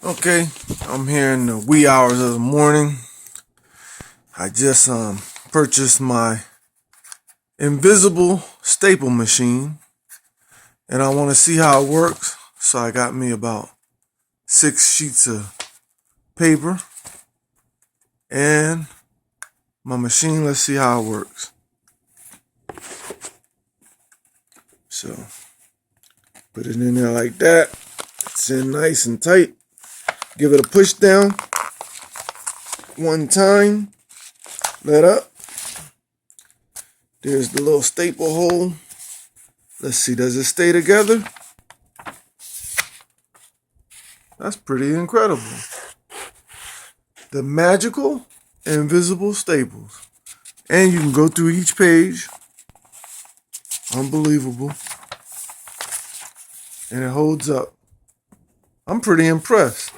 Okay, I'm here in the wee hours of the morning. I just purchased my invisible staple machine and I want to see how it works. So I got me about 6 sheets of paper and my machine. Let's see how it works. So put it in there like that. It's in nice and tight. Give it a push down one time. Let up. There's the little staple hole. Let's see, does it stay together? That's pretty incredible. The magical invisible staples. And you can go through each page. Unbelievable. And it holds up. I'm pretty impressed.